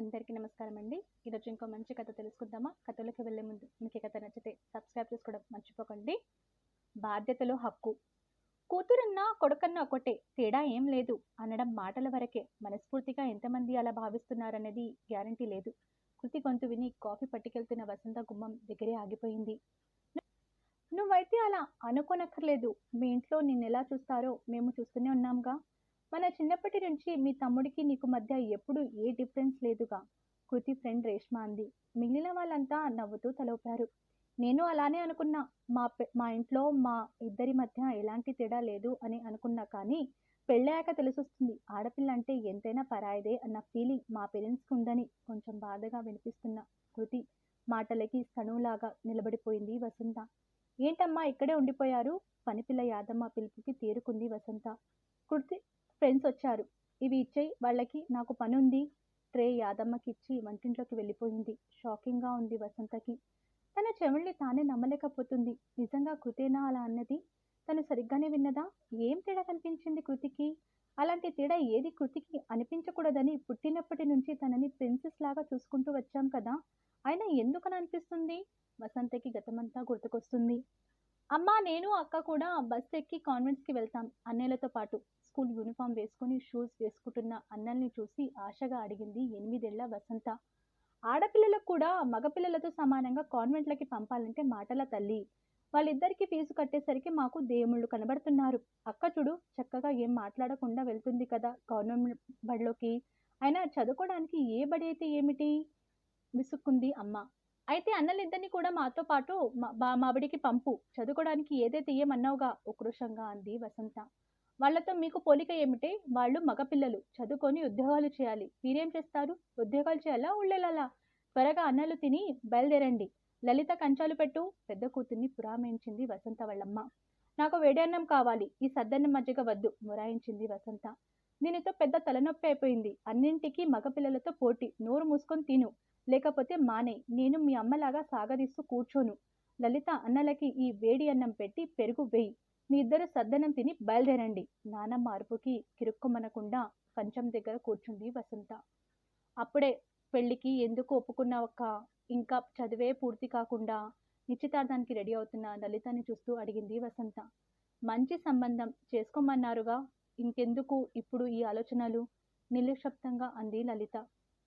అందరికీ నమస్కారం అండి. ఈరోజు ఇంకో మంచి కథ తెలుసుకుందామా? కథలోకి వెళ్ళే ముందు మీకు ఈ కథ నచ్చితే సబ్స్క్రైబ్ చేసుకోవడం మర్చిపోకండి. బాధ్యతలో హక్కు. కూతురన్నా కొడుకన్నా ఒకటే, తేడా ఏం లేదు అనడం మాటల వరకే. మనస్ఫూర్తిగా ఎంతమంది అలా భావిస్తున్నారనేది గ్యారంటీ లేదు. కృతి గొంతు విని కాఫీ పట్టుకెళ్తున్న వసంత గుమ్మం దగ్గరే ఆగిపోయింది. నువ్వైతే అలా అనుకోనక్కర్లేదు. మీ ఇంట్లో నిన్నెలా చూస్తారో మేము చూస్తూనే ఉన్నాంగా. మన చిన్నప్పటి నుంచి మీ తమ్ముడికి నీకు మధ్య ఎప్పుడు ఏ డిఫరెన్స్ లేదుగా. కృతి ఫ్రెండ్ రేష్మ అంది. మిగిలిన వాళ్ళంతా నవ్వుతూ తలూపారు. నేను అలానే అనుకున్నా. మా ఇంట్లో మా ఇద్దరి మధ్య ఎలాంటి తేడా లేదు అని అనుకున్నా, కానీ పెళ్ళాక తెలిసొస్తుంది ఆడపిల్ల అంటే ఎంతైనా పరాయిదే అన్న ఫీలింగ్ మా పేరెంట్స్కి ఉందని కొంచెం బాధగా వినిపిస్తున్న కృతి మాటలకి స్తనువులాగా నిలబడిపోయింది వసంత. ఏంటమ్మా ఇక్కడే ఉండిపోయారు? పనిపిల్ల యాదమ్మ పిలుపుకి తేరుకుంది వసంత. కృతి ఫ్రెండ్స్ వచ్చారు, ఇవి ఇచ్చేయి వాళ్ళకి, నాకు పనుంది. ట్రే యాదమ్మకి ఇచ్చి వంటింట్లోకి వెళ్ళిపోయింది. షాకింగ్గా ఉంది వసంతకి. తన చెవుల్ని తానే నమ్మలేకపోతుంది. నిజంగా కృతేనా అలా అన్నది? తను సరిగ్గానే విన్నదా? ఏం తేడా కనిపించింది కృతికి? అలాంటి తేడా ఏది కృతికి అనిపించకూడదని పుట్టినప్పటి నుంచి తనని ప్రిన్సెస్ లాగా చూసుకుంటూ వచ్చాం కదా, అయినా ఎందుకని అనిపిస్తుంది? వసంతకి గతమంతా గుర్తుకొస్తుంది. అమ్మ, నేను అక్క కూడా బస్ ఎక్కి కాన్వెంట్స్కి వెళ్తాం అన్నయ్యలతో పాటు. స్కూల్ యూనిఫామ్ వేసుకుని షూస్ వేసుకుంటున్న అన్నల్ని చూసి ఆశగా అడిగింది 8 ఏళ్ల వసంత. ఆడపిల్లలకు కూడా మగపిల్లలతో సమానంగా కాన్వెంట్లకి పంపాలంటే మాటల తల్లి. వాళ్ళిద్దరికీ ఫీజు కట్టేసరికి మాకు దేవుళ్ళు కనబడుతున్నారు. అక్క చూడు, చక్కగా ఏం మాట్లాడకుండా వెళ్తుంది కదా గవర్నమెంట్ బడిలోకి. అయినా చదువుకోవడానికి ఏ బడి అయితే ఏమిటి? విసుక్కుంది అమ్మ. అయితే అన్నలిద్దరిని కూడా మాతో పాటు మా బడికి పంపు, చదువుకోవడానికి ఏదైతే ఏమన్నావుగా ఉక్రోషంగా అంది వసంత. వాళ్లతో మీకు పోలిక ఏమిటే? వాళ్ళు మగపిల్లలు, చదువుకొని ఉద్యోగాలు చేయాలి. మీరేం చేస్తారు? ఉద్యోగాలు చేయాలా ఊళ్ళెళ్ళాలా? త్వరగా అన్నలు తిని బయలుదేరండి. లలిత కంచాలు పెట్టు, పెద్ద కూతుర్ని పురామించింది వసంత వాళ్ళమ్మ. నాకు వేడి అన్నం కావాలి, ఈ సద్దన్నం మజ్జిగ వద్దు మొరాయించింది వసంత. దీనితో పెద్ద తలనొప్పి అయిపోయింది. అన్నింటికీ మగపిల్లలతో పోటీ. నోరు మూసుకొని తిను, లేకపోతే మానే. నేను మీ అమ్మలాగా సాగదీస్తూ కూర్చోను. లలిత అన్నలకి ఈ వేడి అన్నం పెట్టి పెరుగు వేయి. మీ ఇద్దరు సద్దనం తిని బయలుదేరండి. నానమ్మ అరుపుకి కిరుక్కుమనకుండా కంచం దగ్గర కూర్చుంది వసంత. అప్పుడే పెళ్లికి ఎందుకు ఒప్పుకున్నావక్క? ఇంకా చదివే పూర్తి కాకుండా నిశ్చితార్థానికి రెడీ అవుతున్న లలితని చూస్తూ అడిగింది వసంత. మంచి సంబంధం చేసుకోమన్నారుగా, ఇంకెందుకు ఇప్పుడు ఈ ఆలోచనలు? నిర్లిప్తంగా అంది లలిత.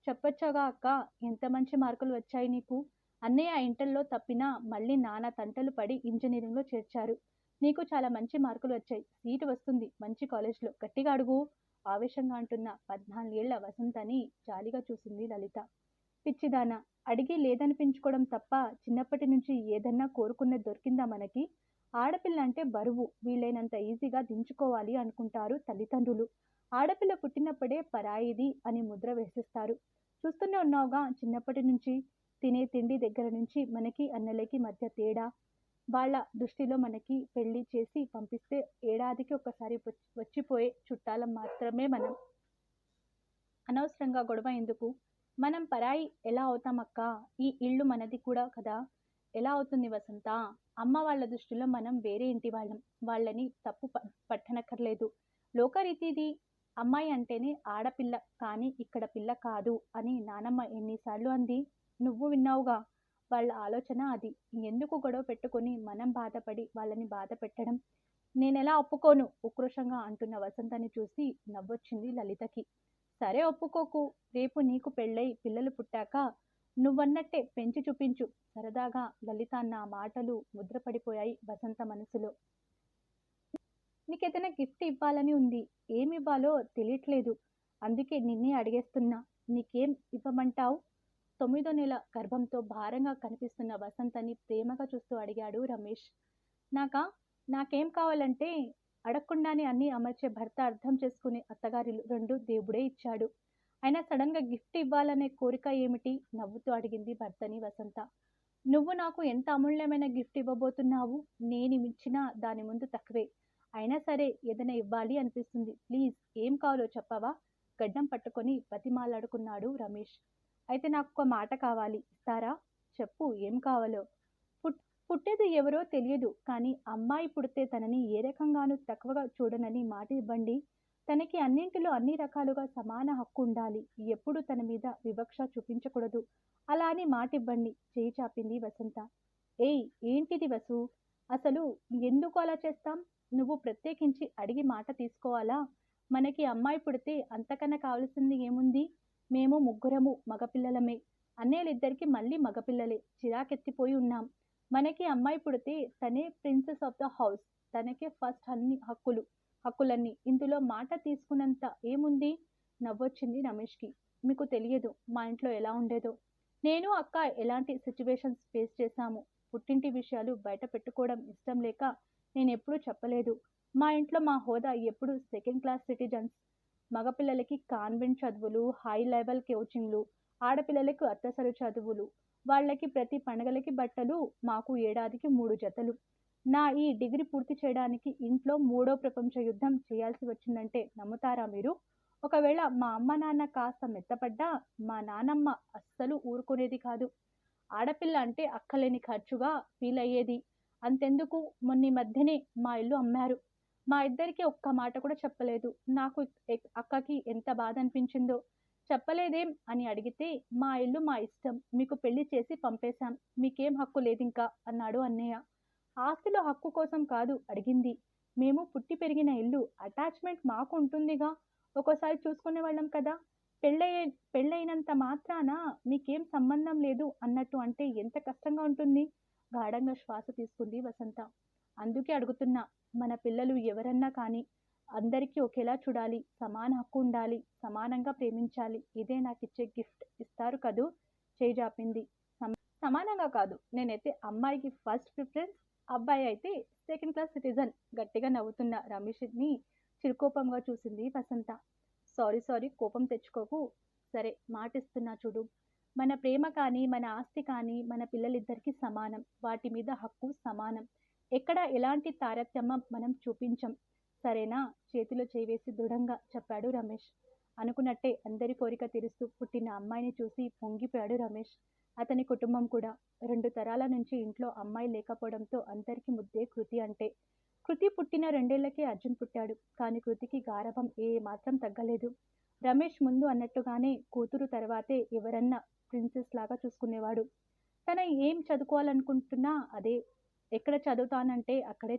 చెప్పొచ్చాగా అక్క, ఎంత మంచి మార్కులు వచ్చాయి నీకు. అన్నయ్య ఇంటర్లో తప్పినా మళ్ళీ నానా తంటలు పడి ఇంజనీరింగ్లో చేర్చారు. నీకు చాలా మంచి మార్కులు వచ్చాయి, సీటు వస్తుంది మంచి కాలేజ్లో, గట్టిగా అడుగు ఆవేశంగా అంటున్న 14 ఏళ్ల వసంతని జాలిగా చూసింది లలిత. పిచ్చిదాన, అడిగి లేదనిపించుకోవడం తప్ప చిన్నప్పటి నుంచి ఏదన్నా కోరుకున్నది దొరికిందా మనకి? ఆడపిల్ల అంటే బరువు, వీలైనంత ఈజీగా దించుకోవాలి అనుకుంటారు తల్లిదండ్రులు. ఆడపిల్ల పుట్టినప్పుడే పరాయిది అని ముద్ర వేసేస్తారు. చూస్తూనే ఉన్నావుగా చిన్నప్పటి నుంచి. తినే తిండి దగ్గర నుంచి మనకి అన్నలకి మధ్య తేడా. వాళ్ళ దృష్టిలో మనకి పెళ్లి చేసి పంపిస్తే ఏడాదికి ఒక్కసారి వచ్చిపోయే చుట్టాలం మాత్రమే మనం. అనవసరంగా గొడవ ఎందుకు? మనం పరాయి ఎలా అవుతామక్క? ఈ ఇల్లు మనది కూడా కదా. ఎలా అవుతుంది వసంత? అమ్మ వాళ్ళ దృష్టిలో మనం వేరే ఇంటి వాళ్ళం. వాళ్ళని తప్పు పట్టనక్కర్లేదు. లోకరీతిది. అమ్మాయి అంటేనే ఆడపిల్ల, కానీ ఇక్కడ పిల్ల కాదు అని నానమ్మ ఎన్నిసార్లు అంది? నువ్వు విన్నావుగా. వాళ్ళ ఆలోచన అది. ఎందుకు గొడవ పెట్టుకొని మనం బాధపడి వాళ్ళని బాధ పెట్టడం? నేనెలా ఒప్పుకోను ఉక్రోషంగా అంటున్న వసంతని చూసి నవ్వొచ్చింది లలితకి. సరే ఒప్పుకోకు. రేపు నీకు పెళ్ళై పిల్లలు పుట్టాక నువ్వన్నట్టే పెంచి చూపించు సరదాగా. లలిత అన్న మాటలు ముద్రపడిపోయాయి వసంత మనసులో. నీకేదైనా గిఫ్ట్ ఇవ్వాలని ఉంది, ఏమివ్వాలో తెలియట్లేదు. అందుకే నిన్నే అడిగేస్తున్నా. నీకేం ఇవ్వమంటావు? 9వ నెల గర్భంతో భారంగా కనిపిస్తున్న వసంతని ప్రేమగా చూస్తూ అడిగాడు రమేష్. నాకేం కావాలంటే, అడగకుండానే అన్నీ అమర్చే భర్త, అర్థం చేసుకునే అత్తగారిలు రెండు దేవుడే ఇచ్చాడు. అయినా సడన్ గా గిఫ్ట్ ఇవ్వాలనే కోరిక ఏమిటి? నవ్వుతూ అడిగింది భర్తని వసంత. నువ్వు నాకు ఎంత అమూల్యమైన గిఫ్ట్ ఇవ్వబోతున్నావు? నేనిచ్చినా దాని ముందు తక్కువే. అయినా సరే ఏదైనా ఇవ్వాలి అనిపిస్తుంది. ప్లీజ్, ఏం కావాలో చెప్పవా? గడ్డం పట్టుకొని బతిమాలాడుకున్నాడు రమేష్. అయితే నాకు ఒక మాట కావాలి, ఇస్తారా? చెప్పు, ఏం కావాలో. పుట్టేది ఎవరో తెలియదు, కానీ అమ్మాయి పుడితే తనని ఏ రకంగానూ తక్కువగా చూడనని మాట ఇవ్వండి. తనకి అన్నింటిలో అన్ని రకాలుగా సమాన హక్కు ఉండాలి. ఎప్పుడు తన మీద వివక్ష చూపించకూడదు. అలా అని మాటివ్వండి చేయి చాపింది వసంత. ఏయ్ ఏంటిది వసు? అసలు ఎందుకు అలా చేస్తాం? నువ్వు ప్రత్యేకించి అడిగి మాట తీసుకోవాలా? మనకి అమ్మాయి పుడితే అంతకన్నా కావాల్సింది ఏముంది? మేము ముగ్గురము మగపిల్లలమే. అన్నయ్యలిద్దరికి మళ్ళీ మగపిల్లలే. చిరాకెత్తిపోయి ఉన్నాం. మనకి అమ్మాయి పుడితే తనే ప్రిన్సెస్ ఆఫ్ ద హౌస్. తనకే ఫస్ట్ అన్ని హక్కులన్నీ. ఇందులో మాట తీసుకున్నంత ఏముంది? నవ్వొచ్చింది రమేష్కి. మీకు తెలియదు మా ఇంట్లో ఎలా ఉండేదో. నేను అక్క ఎలాంటి సిచ్యువేషన్స్ ఫేస్ చేశాము. పుట్టింటి విషయాలు బయట పెట్టుకోవడం ఇష్టం లేక నేనెప్పుడూ చెప్పలేదు. మా ఇంట్లో మా హోదా ఎప్పుడు సెకండ్ క్లాస్ సిటిజన్స్. మగపిల్లలకి కాన్వెంట్ చదువులు, హై లెవెల్ కోచింగ్లు, ఆడపిల్లలకు అత్తసరి చదువులు. వాళ్ళకి ప్రతి పండగలకి బట్టలు, మాకు ఏడాదికి 3 జతలు. నా ఈ డిగ్రీ పూర్తి చేయడానికి ఇంట్లో 3వ ప్రపంచ యుద్ధం చేయాల్సి వచ్చిందంటే నమ్ముతారా మీరు? ఒకవేళ మా అమ్మ నాన్న కాస్త మెత్తపడ్డా మా నానమ్మ అస్సలు ఊరుకునేది కాదు. ఆడపిల్ల అంటే అక్కలేని ఖర్చుగా ఫీల్ అయ్యేది. అంతెందుకు మొన్న మధ్యనే మా ఇల్లు అమ్మారు. మా ఇద్దరికి ఒక్క మాట కూడా చెప్పలేదు. నాకు అక్కకి ఎంత బాధ అనిపించిందో. చెప్పలేదేం అని అడిగితే మా ఇల్లు మా ఇష్టం. మీకు పెళ్లి చేసి పంపేశాం. మీకేం హక్కు లేదింకా అన్నాడు అన్నయ్య. ఆస్తిలో హక్కు కోసం కాదు అడిగింది. మేము పుట్టి పెరిగిన ఇల్లు అటాచ్మెంట్ మాకు ఉంటుందిగా. ఒక్కోసారి చూసుకునే వాళ్ళం కదా. పెళ్ళైనంత మాత్రాన మీకేం సంబంధం లేదు అన్నట్టు అంటే ఎంత కష్టంగా ఉంటుంది? గాఢంగా శ్వాస తీసుకుంది వసంత. అందుకే అడుగుతున్నా. మన పిల్లలు ఎవరన్నా కానీ అందరికీ ఒకేలా చూడాలి. సమాన హక్కు ఉండాలి. సమానంగా ప్రేమించాలి. ఇదే నాకిచ్చే గిఫ్ట్. ఇస్తారు కదూ? చేయి జాపింది. సమానంగా కాదు. నేనైతే అమ్మాయికి ఫస్ట్ ప్రిఫరెన్స్, అబ్బాయి అయితే సెకండ్ క్లాస్ సిటిజన్. గట్టిగా నవ్వుతున్న రమేష్ని చిరుకోపంగా చూసింది వసంత. సారీ కోపం తెచ్చుకోకు. సరే మాటిస్తున్నా చూడు. మన ప్రేమ కానీ మన ఆస్తి కానీ మన పిల్లలిద్దరికీ సమానం. వాటి మీద హక్కు సమానం. ఎక్కడ ఎలాంటి తారతమ్యం మనం చూపించం. సరేనా? చేతిలో చేవేసి దృఢంగా చెప్పాడు రమేష్. అనుకున్నట్టే అందరి కోరిక తీరుస్తూ పుట్టిన అమ్మాయిని చూసి పొంగిపోయాడు రమేష్. అతని కుటుంబం కూడా. 2 తరాల నుంచి ఇంట్లో అమ్మాయి లేకపోవడంతో అందరికీ ముద్దే కృతి అంటే. కృతి పుట్టిన 2 ఏళ్లకే అర్జున్ పుట్టాడు. కానీ కృతికి గారాబం ఏ మాత్రం తగ్గలేదు. రమేష్ ముందు అన్నట్టుగానే కూతురు తర్వాతే ఎవరన్నా ప్రిన్సెస్ లాగా చూసుకునేవాడు. తన ఏం చదువుకోవాలనుకుంటున్నా అదే. ఎక్కడ చదువుతానంటే అక్కడే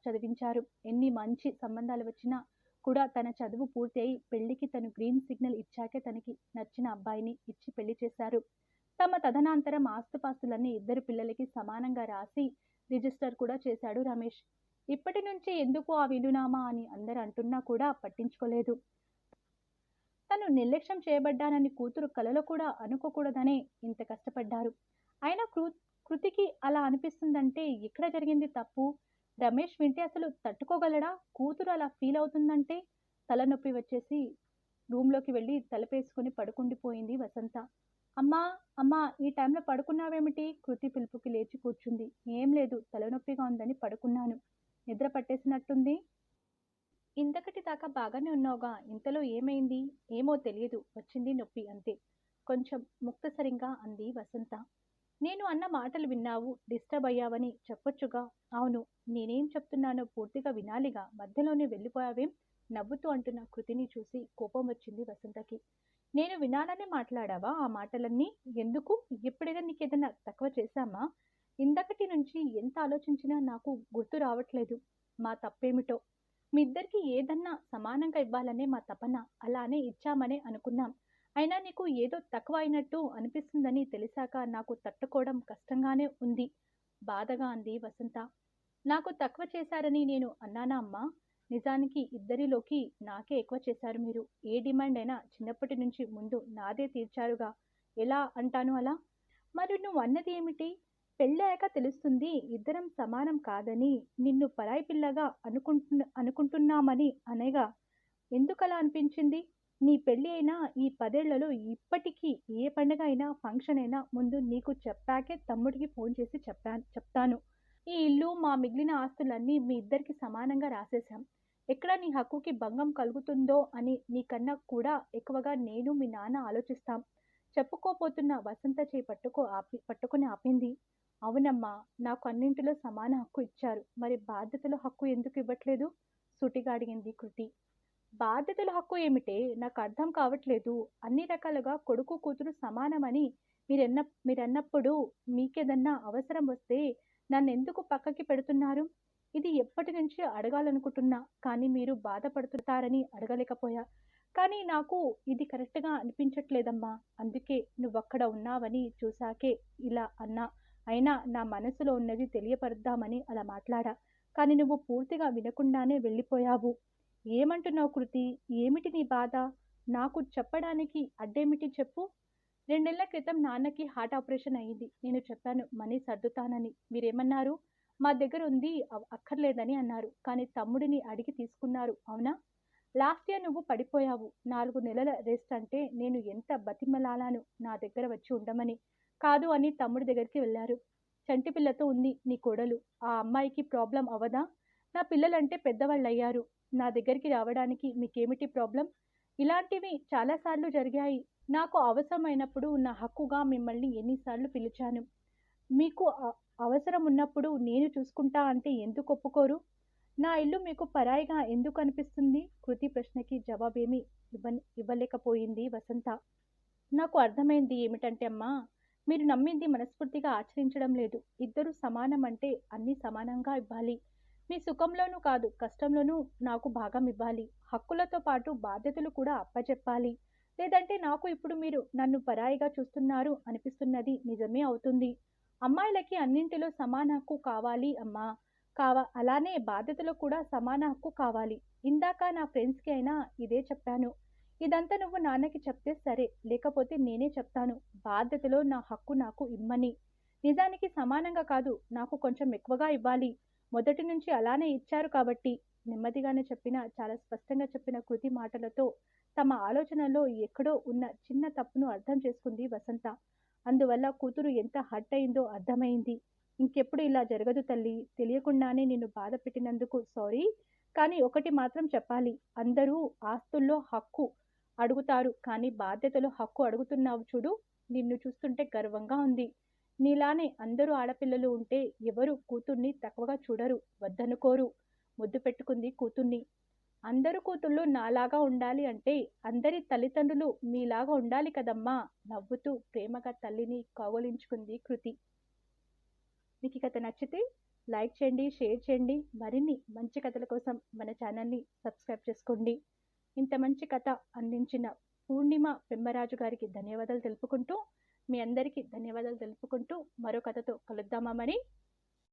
చదివించారు. ఎన్ని మంచి సంబంధాలు వచ్చినా కూడా తన చదువు పూర్తి అయి పెళ్లికి తను గ్రీన్ సిగ్నల్ ఇచ్చాకే తనకి నచ్చిన అబ్బాయిని ఇచ్చి పెళ్లి చేశారు. తమ తదనంతరం ఆస్తుపాస్తులన్నీ ఇద్దరు పిల్లలకి సమానంగా రాసి రిజిస్టర్ కూడా చేశాడు రమేష్. ఇప్పటి నుంచి ఎందుకు ఆ వీలునామా అని అందరు అంటున్నా కూడా పట్టించుకోలేదు. తను నిర్లక్ష్యం చేయబడ్డానని కూతురు కలలో కూడా అనుకోకూడదనే ఇంత కష్టపడ్డారు. అయినా కృతికి అలా అనిపిస్తుందంటే ఎక్కడ జరిగింది తప్పు? రమేష్ వింటే అసలు తట్టుకోగలడా? కూతురు అలా ఫీల్ అవుతుందంటే? తలనొప్పి వచ్చేసి రూమ్లోకి వెళ్ళి తలపేసుకుని పడుకుండిపోయింది వసంత. అమ్మా అమ్మా ఈ టైంలో పడుకున్నావేమిటి? కృతి పిలుపుకి లేచి కూర్చుంది. ఏం లేదు, తలనొప్పిగా ఉందని పడుకున్నాను. నిద్ర పట్టేసినట్టుంది. ఇంతకటి దాకా బాగానే ఉన్నావుగా, ఇంతలో ఏమైంది? ఏమో తెలియదు, వచ్చింది నొప్పి అంతే. కొంచెం ముక్తసరిగా అంది వసంత. నేను అన్న మాటలు విన్నావు, డిస్టర్బ్ అయ్యావని చెప్పొచ్చుగా. అవును, నేనేం చెప్తున్నానో పూర్తిగా వినాలిగా, మధ్యలోనే వెళ్ళిపోయావేం? నవ్వుతూ అంటున్న కృతిని చూసి కోపం వచ్చింది వసంతకి. నేను వినాలని మాట్లాడావా ఆ మాటలన్నీ? ఎందుకు? ఎప్పుడైనా నీకేదైనా తక్కువ చేశామా? ఇందకటి నుంచి ఎంత ఆలోచించినా నాకు గుర్తు రావట్లేదు మా తప్పేమిటో. మీ ఇద్దరికి ఏదన్నా సమానంగా ఇవ్వాలనే మా తపన. అలానే ఇచ్చామనే అనుకున్నాం. అయినా నీకు ఏదో తక్కువ అయినట్టు అనిపిస్తుందని తెలిసాక నాకు తట్టుకోవడం కష్టంగానే ఉంది, బాధగా అంది వసంత. నాకు తక్కువ చేశారని నేను అన్నానా అమ్మా? నిజానికి ఇద్దరిలోకి నాకే ఎక్కువ చేశారు మీరు. ఏ డిమాండ్ అయినా చిన్నప్పటి నుంచి ముందు నాదే తీర్చారుగా. ఎలా అంటాను అలా? మరి నువ్వు అన్నది ఏమిటి? పెళ్ళాక తెలుస్తుంది ఇద్దరం సమానం కాదని. నిన్ను పరాయి పిల్లగా అనుకుంటున్నామని అనేగా. ఎందుకలా అనిపించింది? నీ పెళ్ళి అయినా ఈ 10 ఏళ్లలో ఇప్పటికీ ఏ పండుగ అయినా ఫంక్షన్ అయినా ముందు నీకు చెప్పాకే తమ్ముడికి ఫోన్ చేసి చెప్తాను. ఈ ఇల్లు మా మిగిలిన ఆస్తులన్నీ మీ ఇద్దరికి సమానంగా రాసేశాం. ఎక్కడ నీ హక్కుకి భంగం కలుగుతుందో అని నీకన్నా కూడా ఎక్కువగా నేను మీ నాన్న ఆలోచిస్తాం. చెప్పుకోపోతున్న వసంత చేయి పట్టుకుని ఆపింది. అవునమ్మా, నాకు అన్నింటిలో సమాన హక్కు ఇచ్చారు. మరి బాధ్యతలో హక్కు ఎందుకు ఇవ్వట్లేదు? సూటిగా అడిగింది కృతి. బాధ్యతల హక్కు ఏమిటే? నాకు అర్థం కావట్లేదు. అన్ని రకాలుగా కొడుకు, కూతురు సమానమని మీరెన్న మీరన్నప్పుడు మీకేదన్నా అవసరం వస్తే నన్నెందుకు పక్కకి పెడుతున్నారు? ఇది ఎప్పటినుంచో అడగాలనుకుంటున్నా. కానీ మీరు బాధపడుతుంటారని అడగలేకపోయా. కానీ నాకు ఇది కరెక్ట్‌గా అనిపించట్లేదమ్మా. అందుకే నువ్వక్కడ ఉన్నావని చూసాకే ఇలా అన్నా. అయినా నా మనసులో ఉన్నది తెలియపరుద్దామని అలా మాట్లాడా. కానీ నువ్వు పూర్తిగా వినకుండానే వెళ్ళిపోయావు. ఏమంటున్నావు కృతి? ఏమిటి నీ బాధ? నాకు చెప్పడానికి అడ్డేమిటి చెప్పు? 2 నెలల క్రితం నాన్నకి హార్ట్ ఆపరేషన్ అయింది. నేను చెప్పాను మనీ సర్దుతానని. మీరేమన్నారు? మా దగ్గర ఉంది అక్కర్లేదని అన్నారు. కానీ తమ్ముడిని అడిగి తీసుకున్నారు. అవునా? లాస్ట్ ఇయర్ నువ్వు పడిపోయావు. 4 నెలల రెస్ట్ అంటే నేను ఎంత బతిమలాడాను నా దగ్గర వచ్చి ఉండమని. కాదు అని తమ్ముడి దగ్గరికి వెళ్లారు. చంటి పిల్లతో ఉంది నీ కోడలు. ఆ అమ్మాయికి ప్రాబ్లమ్ అవ్వదా? నా పిల్లలంటే పెద్దవాళ్ళయ్యారు. నా దగ్గరికి రావడానికి మీకేమిటి ప్రాబ్లమ్? ఇలాంటివి చాలా సార్లు జరిగాయి. నాకు అవసరమైనప్పుడు నా హక్కుగా మిమ్మల్ని ఎన్నిసార్లు పిలిచాను. మీకు అవసరం ఉన్నప్పుడు నేను చూసుకుంటా అంటే ఎందుకు ఒప్పుకోరు? నా ఇల్లు మీకు పరాయిగా ఎందుకు అనిపిస్తుంది? కృతి ప్రశ్నకి జవాబేమీ ఇవ్వలేకపోయింది వసంత. నాకు అర్థమైంది ఏమిటంటే అమ్మా, మీరు నమ్మింది మనస్ఫూర్తిగా ఆచరించడం లేదు. ఇద్దరు సమానం అంటే అన్నీ సమానంగా ఇవ్వాలి. మీ సుఖంలోనూ కాదు, కష్టంలోనూ నాకు భాగం ఇవ్వాలి. హక్కులతో పాటు బాధ్యతలు కూడా అప్పచెప్పాలి. లేదంటే నాకు ఇప్పుడు మీరు నన్ను పరాయిగా చూస్తున్నారు అనిపిస్తున్నది నిజమే అవుతుంది. అమ్మాయిలకి అన్నింటిలో సమాన హక్కు కావాలి అమ్మా. అలానే బాధ్యతలో కూడా సమాన హక్కు కావాలి. ఇందాక నా ఫ్రెండ్స్‌కి అయినా ఇదే చెప్పాను. ఇదంతా నువ్వు నాన్నకి చెప్తే సరే. లేకపోతే నేనే చెప్తాను. బాధ్యతలో నా హక్కు నాకు ఇమ్మని. నిజానికి సమానంగా కాదు, నాకు కొంచెం ఎక్కువగా ఇవ్వాలి. మొదటి నుంచి అలానే ఇచ్చారు కాబట్టి. నెమ్మదిగానే చెప్పిన, చాలా స్పష్టంగా చెప్పిన కృతి మాటలతో తమ ఆలోచనలో ఎక్కడో ఉన్న చిన్న తప్పును అర్థం చేసుకుంది వసంత. అందువల్ల కూతురు ఎంత హర్ట్ అయిందో అర్థమైంది. ఇంకెప్పుడు ఇలా జరగదు తల్లి. తెలియకుండానే నిన్ను బాధ పెట్టినందుకు సారీ. కానీ ఒకటి మాత్రం చెప్పాలి. అందరూ ఆస్తుల్లో హక్కు అడుగుతారు. కానీ బాధ్యతలో హక్కు అడుగుతున్నావు చూడు. నిన్ను చూస్తుంటే గర్వంగా ఉంది. నీలానే అందరూ ఆడపిల్లలు ఉంటే ఎవరు కూతుర్ని తక్కువగా చూడరు, వద్దనుకోరు. ముద్దు పెట్టుకుంది కూతుర్ని. అందరు కూతుళ్ళు నాలాగా ఉండాలి అంటే అందరి తల్లిదండ్రులు మీలాగా ఉండాలి కదమ్మా. నవ్వుతూ ప్రేమగా తల్లిని కౌగలించుకుంది కృతి. మీకు ఈ కథ నచ్చితే లైక్ చేయండి, షేర్ చేయండి. మరిన్ని మంచి కథల కోసం మన ఛానల్ని సబ్స్క్రైబ్ చేసుకోండి. ఇంత మంచి కథ అందించిన పూర్ణిమ పెమ్మరాజు గారికి ధన్యవాదాలు తెలుపుకుంటూ, మీ అందరికీ ధన్యవాదాలు తెలుపుకుంటూ మరో కథతో కలుద్దామా మరి.